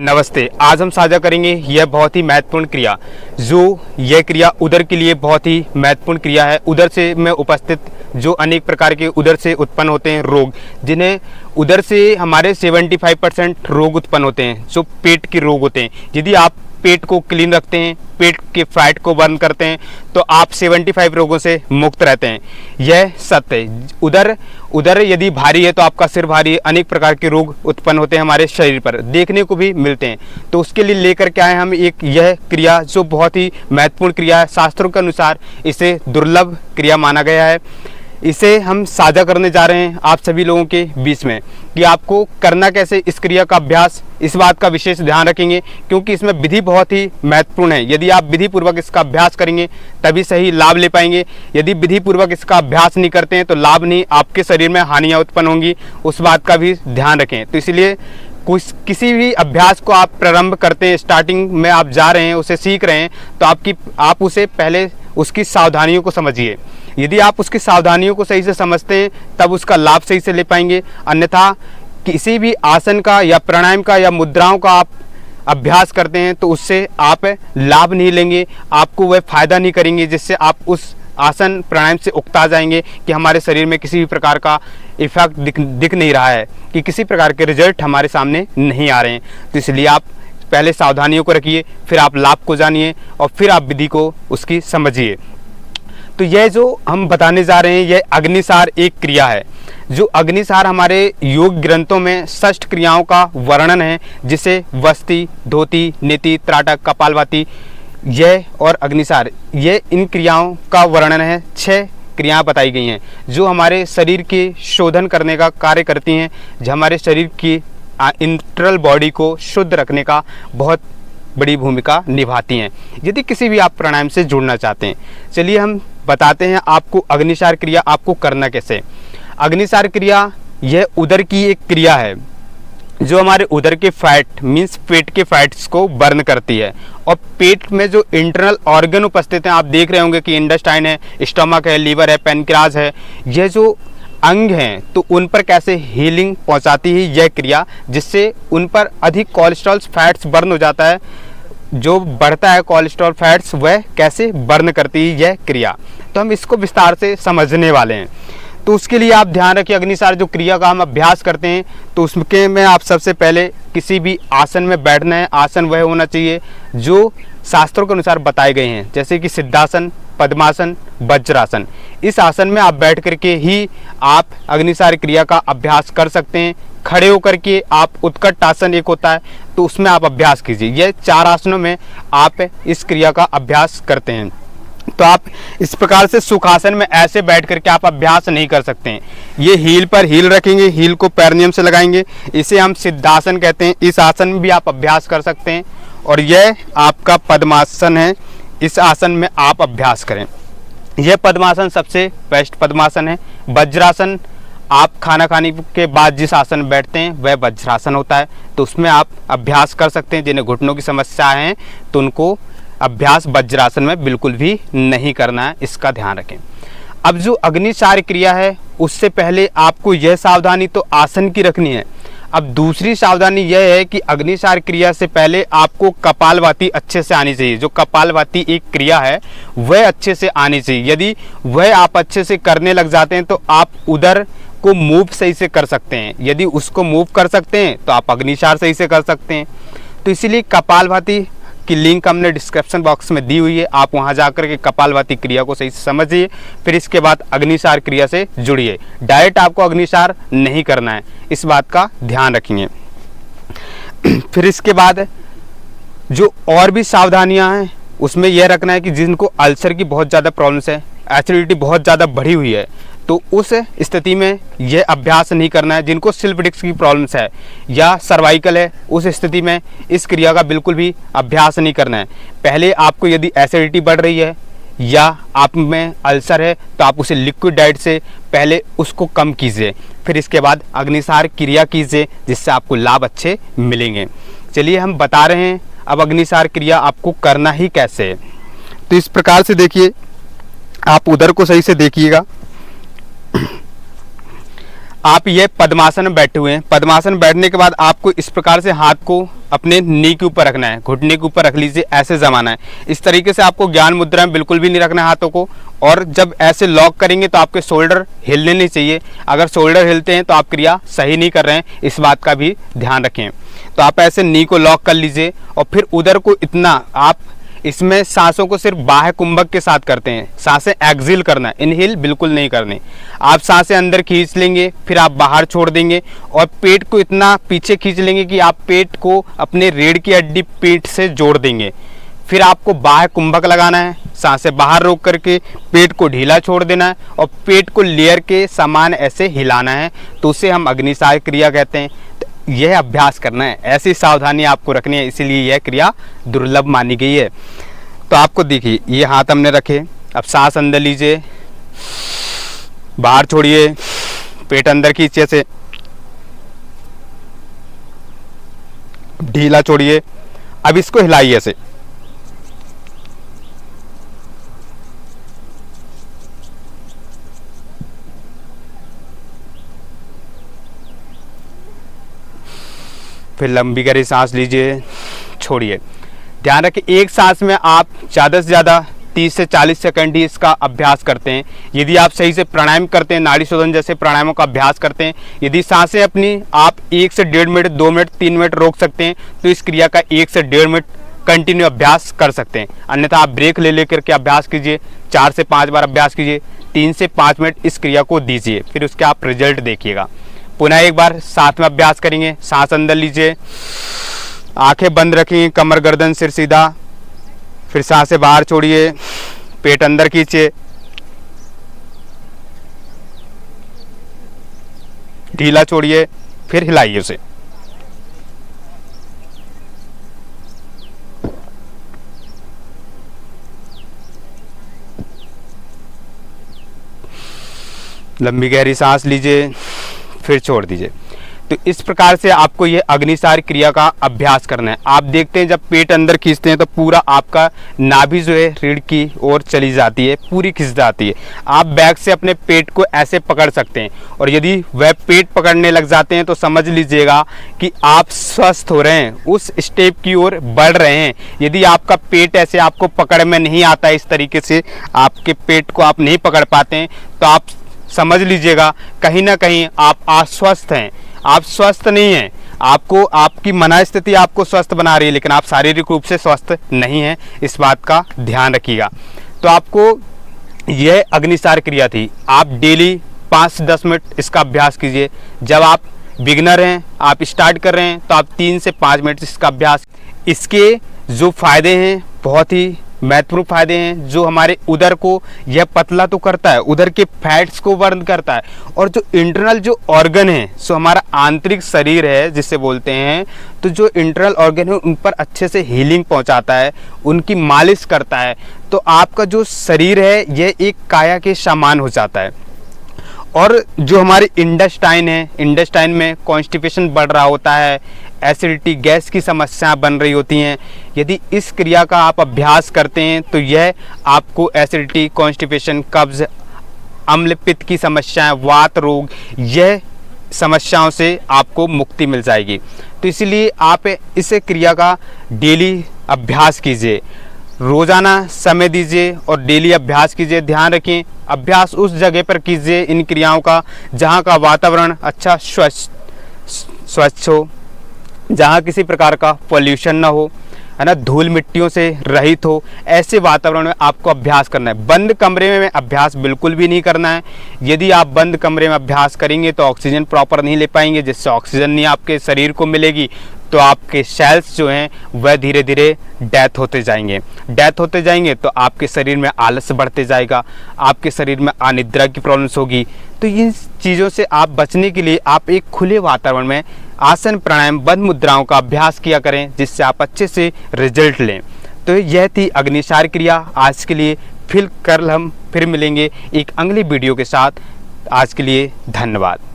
नमस्ते। आज हम साझा करेंगे यह बहुत ही महत्वपूर्ण क्रिया, जो यह क्रिया उदर के लिए बहुत ही महत्वपूर्ण क्रिया है। उदर से में उपस्थित जो अनेक प्रकार के उदर से उत्पन्न होते हैं रोग, जिन्हें उदर से हमारे 75% रोग उत्पन्न होते हैं, जो पेट के रोग होते हैं। यदि आप पेट को क्लीन रखते हैं, पेट के फैट को बर्न करते हैं, तो आप 75 रोगों से मुक्त रहते हैं। यह सत्य है। उदर यदि भारी है तो आपका सिर भारी है, अनेक प्रकार के रोग उत्पन्न होते हैं हमारे शरीर पर, देखने को भी मिलते हैं। तो उसके लिए लेकर के आए हम एक यह क्रिया, जो बहुत ही महत्वपूर्ण क्रिया है। शास्त्रों के अनुसार इसे दुर्लभ क्रिया माना गया है। इसे हम साझा करने जा रहे हैं आप सभी लोगों के बीच में कि आपको करना कैसे इस क्रिया का अभ्यास, इस बात का विशेष ध्यान रखेंगे, क्योंकि इसमें विधि बहुत ही महत्वपूर्ण है। यदि आप विधि पूर्वक इसका अभ्यास करेंगे तभी सही लाभ ले पाएंगे। यदि विधि पूर्वक इसका अभ्यास नहीं करते हैं तो लाभ नहीं, आपके शरीर में हानियां उत्पन्न होंगी, उस बात का भी ध्यान रखें। तो इसलिए किसी भी अभ्यास को आप प्रारंभ करते हैं, स्टार्टिंग में आप जा रहे हैं, उसे सीख रहे हैं, तो आप उसे पहले उसकी सावधानियों को समझिए। यदि आप उसकी सावधानियों को सही से समझते हैं तब उसका लाभ सही से ले पाएंगे। अन्यथा किसी भी आसन का या प्राणायाम का या मुद्राओं का आप अभ्यास करते हैं तो उससे आप लाभ नहीं लेंगे, आपको वह फायदा नहीं करेंगे, जिससे आप उस आसन प्राणायाम से उकता जाएंगे कि हमारे शरीर में किसी भी प्रकार का इफेक्ट दिख नहीं रहा है, कि किसी प्रकार के रिजल्ट हमारे सामने नहीं आ रहे हैं। तो इसलिए आप पहले सावधानियों को रखिए, फिर आप लाभ को जानिए और फिर आप विधि को उसकी समझिए। तो यह जो हम बताने जा रहे हैं, यह अग्निसार एक क्रिया है। जो अग्निसार हमारे योग ग्रंथों में 6 क्रियाओं का वर्णन है, जिसे वस्ति, धोती, नेति, त्राटक, कपालभाति, यह और अग्निसार, ये इन क्रियाओं का वर्णन है। 6 क्रियाएं बताई गई हैं जो हमारे शरीर के शोधन करने का कार्य करती हैं, जो हमारे शरीर की इंटरनल बॉडी को शुद्ध रखने का बहुत बड़ी भूमिका निभाती हैं। यदि किसी भी आप प्राणायाम से जुड़ना चाहते हैं, चलिए हम बताते हैं आपको अग्निसार क्रिया आपको करना कैसे। अग्निसार क्रिया यह उदर की एक क्रिया है, जो हमारे उदर के फैट मीन्स पेट के फैट्स को बर्न करती है। और पेट में जो इंटरनल ऑर्गन उपस्थित हैं, आप देख रहे होंगे कि इंटेस्टाइन है, स्टमक है, लीवर है, पैनक्रियाज है, यह जो अंग हैं, तो उन पर कैसे हीलिंग पहुंचाती है यह क्रिया, जिससे उन पर अधिक कोलेस्ट्रॉल फैट्स बर्न हो जाता है। जो बढ़ता है कोलेस्ट्रॉल फैट्स, वह कैसे बर्न करती है यह क्रिया, तो हम इसको विस्तार से समझने वाले हैं। तो उसके लिए आप ध्यान रखिए, अग्निसार जो क्रिया का हम अभ्यास करते हैं, तो उसके में आप सबसे पहले किसी भी आसन में बैठना है। आसन वह होना चाहिए जो शास्त्रों के अनुसार बताए गए हैं, जैसे कि सिद्धासन, पद्मासन, वज्रासन। इस आसन में आप बैठ करके ही आप अग्निसार क्रिया का अभ्यास कर सकते हैं। खड़े होकर के आप उत्कट आसन एक होता है, तो उसमें आप अभ्यास कीजिए। ये 4 आसनों में आप इस क्रिया का अभ्यास करते हैं। तो आप इस प्रकार से सुखासन में ऐसे बैठ करके आप अभ्यास नहीं कर सकते हैं। ये हील पर हील रखेंगे, हील को पैरनियम से लगाएंगे, इसे हम सिद्धासन कहते हैं। इस आसन में भी आप अभ्यास कर सकते हैं। और यह आपका पद्मासन है, इस आसन में आप अभ्यास करें। यह पद्मासन सबसे बेस्ट पद्मासन है। वज्रासन, आप खाना खाने के बाद जिस आसन में बैठते हैं वह वज्रासन होता है, तो उसमें आप अभ्यास कर सकते हैं। जिन्हें घुटनों की समस्या है तो उनको अभ्यास वज्रासन में बिल्कुल भी नहीं करना है, इसका ध्यान रखें। अब जो अग्निसार क्रिया है, उससे पहले आपको यह सावधानी तो आसन की रखनी है। अब दूसरी सावधानी यह है कि अग्निसार क्रिया से पहले आपको कपालभाति अच्छे से आनी चाहिए। जो कपालभाति एक क्रिया है वह अच्छे से आनी चाहिए। यदि वह आप अच्छे से करने लग जाते हैं तो आप उदर को मूव सही से कर सकते हैं। यदि उसको मूव कर सकते हैं तो आप अग्निसार सही से कर सकते हैं। तो इसीलिए कपालभाति की लिंक हमने डिस्क्रिप्शन बॉक्स में दी हुई है, आप वहां जाकर के कपालभाति क्रिया को सही से समझिए, फिर इसके बाद अग्निसार क्रिया से जुड़िए। डायरेक्ट आपको अग्निसार नहीं करना है, इस बात का ध्यान रखिए। फिर इसके बाद जो और भी सावधानियां हैं, उसमें यह रखना है कि जिनको अल्सर की बहुत ज़्यादा प्रॉब्लम्स है, एसिडिटी बहुत ज़्यादा बढ़ी हुई है, तो उस स्थिति में यह अभ्यास नहीं करना है। जिनको सिल्फ डिस्क की प्रॉब्लम्स है या सर्वाइकल है, उस स्थिति में इस क्रिया का बिल्कुल भी अभ्यास नहीं करना है। पहले आपको यदि एसिडिटी बढ़ रही है या आप में अल्सर है तो आप उसे लिक्विड डाइट से पहले उसको कम कीजिए, फिर इसके बाद अग्निसार क्रिया कीजिए, जिससे आपको लाभ अच्छे मिलेंगे। चलिए हम बता रहे हैं अब अग्निसार क्रिया आपको करना ही कैसे है। तो इस प्रकार से देखिए, आप उदर को सही से देखिएगा। आप ये पद्मासन में बैठे हुए हैं। पद्मासन बैठने के बाद आपको इस प्रकार से हाथ को अपने नी के ऊपर रखना है, घुटने के ऊपर रख लीजिए, ऐसे जमाना है। इस तरीके से आपको ज्ञान मुद्रा में बिल्कुल भी नहीं रखना है हाथों को। और जब ऐसे लॉक करेंगे तो आपके शोल्डर हिलने नहीं चाहिए। अगर शोल्डर हिलते हैं तो आप क्रिया सही नहीं कर रहे हैं, इस बात का भी ध्यान रखें। तो आप ऐसे नी को लॉक कर लीजिए और फिर उधर को इतना आप इसमें सांसों को सिर्फ बाह्य कुंभक के साथ करते हैं। सांसें एक्सहेल करना है, इनहेल बिल्कुल नहीं करने। आप सांसें अंदर खींच लेंगे, फिर आप बाहर छोड़ देंगे और पेट को इतना पीछे खींच लेंगे कि आप पेट को अपने रीढ़ की हड्डी पेट से जोड़ देंगे। फिर आपको बाह्य कुंभक लगाना है, सांसें बाहर रोक करके पेट को ढीला छोड़ देना है और पेट को लेयर के समान ऐसे हिलाना है। तो उसे हम अग्निसार क्रिया कहते हैं। यह अभ्यास करना है, ऐसी सावधानी आपको रखनी है, इसीलिए यह क्रिया दुर्लभ मानी गई है। तो आपको देखिए, ये हाथ हमने रखे, अब सांस अंदर लीजिए, बाहर छोड़िए, पेट अंदर खींचिए से, ढीला छोड़िए। अब इसको हिलाइए ऐसे, फिर लंबी गहरी सांस लीजिए, छोड़िए। ध्यान रखें, एक सांस में आप ज़्यादा से ज़्यादा 30 से 40 सेकंड ही इसका अभ्यास करते हैं। यदि आप सही से प्राणायाम करते हैं, नाड़ी शोधन जैसे प्राणायामों का अभ्यास करते हैं, यदि सांसें अपनी आप 1 से 1.5 मिनट, 2 मिनट, 3 मिनट रोक सकते हैं तो इस क्रिया का 1 से 1.5 मिनट कंटिन्यू अभ्यास कर सकते हैं। अन्यथा आप ब्रेक ले करके अभ्यास कीजिए, 4 से 5 बार अभ्यास कीजिए, 3 से 5 मिनट इस क्रिया को दीजिए, फिर उसके आप रिजल्ट देखिएगा। पुनः एक बार साथ में अभ्यास करेंगे। सांस अंदर लीजिए, आंखें बंद रखेंगे, कमर गर्दन सिर सीधा, फिर सांसें बाहर छोड़िए, पेट अंदर खींचिए, ढीला छोड़िए, फिर हिलाइए उसे। लंबी गहरी सांस लीजिए, फिर छोड़ दीजिए। तो इस प्रकार से आपको ये अग्निसार क्रिया का अभ्यास करना है। आप देखते हैं जब पेट अंदर खींचते हैं तो पूरा आपका नाभि जो है रीढ़ की ओर चली जाती है, पूरी खिंच जाती है। आप बैक से अपने पेट को ऐसे पकड़ सकते हैं और यदि वह पेट पकड़ने लग जाते हैं तो समझ लीजिएगा कि आप स्वस्थ हो रहे हैं, उस स्टेप की ओर बढ़ रहे हैं। यदि आपका पेट ऐसे आपको पकड़ में नहीं आता है, इस तरीके से आपके पेट को आप नहीं पकड़ पाते हैं, तो आप समझ लीजिएगा कहीं ना कहीं आप अस्वस्थ हैं, आप स्वस्थ नहीं हैं। आपको आपकी मनस्थिति आपको स्वस्थ बना रही है, लेकिन आप शारीरिक रूप से स्वस्थ नहीं हैं, इस बात का ध्यान रखिएगा। तो आपको यह अग्निसार क्रिया थी। आप डेली 5 से 10 मिनट इसका अभ्यास कीजिए। जब आप बिगिनर हैं, आप स्टार्ट कर रहे हैं, तो आप 3 से 5 मिनट इसका अभ्यास। इसके जो फायदे हैं बहुत ही महत्वपूर्ण फायदे हैं। जो हमारे उदर को यह पतला तो करता है, उदर के फैट्स को बर्न करता है, और जो इंटरनल जो ऑर्गन है, सो हमारा आंतरिक शरीर है जिसे बोलते हैं, तो जो इंटरनल ऑर्गन है उन पर अच्छे से हीलिंग पहुंचाता है, उनकी मालिश करता है। तो आपका जो शरीर है यह एक काया के समान हो जाता है। और जो हमारे इंटेस्टाइन है, इंटेस्टाइन में कॉन्स्टिपेशन बढ़ रहा होता है, एसिडिटी गैस की समस्या बन रही होती हैं, यदि इस क्रिया का आप अभ्यास करते हैं तो यह आपको एसिडिटी, कॉन्स्टिपेशन, कब्ज, अम्ल पित्त की समस्याएं, वात रोग, यह समस्याओं से आपको मुक्ति मिल जाएगी। तो इसलिए आप इस क्रिया का डेली अभ्यास कीजिए, रोज़ाना समय दीजिए और डेली अभ्यास कीजिए। ध्यान रखें, अभ्यास उस जगह पर कीजिए इन क्रियाओं का जहाँ का वातावरण अच्छा स्वच्छ हो, जहाँ किसी प्रकार का पॉल्यूशन ना हो, है ना, धूल मिट्टियों से रहित हो। ऐसे वातावरण में आपको अभ्यास करना है। बंद कमरे में अभ्यास बिल्कुल भी नहीं करना है। यदि आप बंद कमरे में अभ्यास करेंगे तो ऑक्सीजन प्रॉपर नहीं ले पाएंगे, जिससे ऑक्सीजन नहीं आपके शरीर को मिलेगी, तो आपके सेल्स जो हैं वह धीरे धीरे डेथ होते जाएंगे तो आपके शरीर में आलस बढ़ते जाएगा, आपके शरीर में अनिद्रा की प्रॉब्लम्स होगी। तो इन चीज़ों से आप बचने के लिए आप एक खुले वातावरण में आसन, प्राणायाम, बंद मुद्राओं का अभ्यास किया करें, जिससे आप अच्छे से रिजल्ट लें। तो यह थी अग्निसार क्रिया आज के लिए। फिर कल हम फिर मिलेंगे एक अगली वीडियो के साथ। आज के लिए धन्यवाद।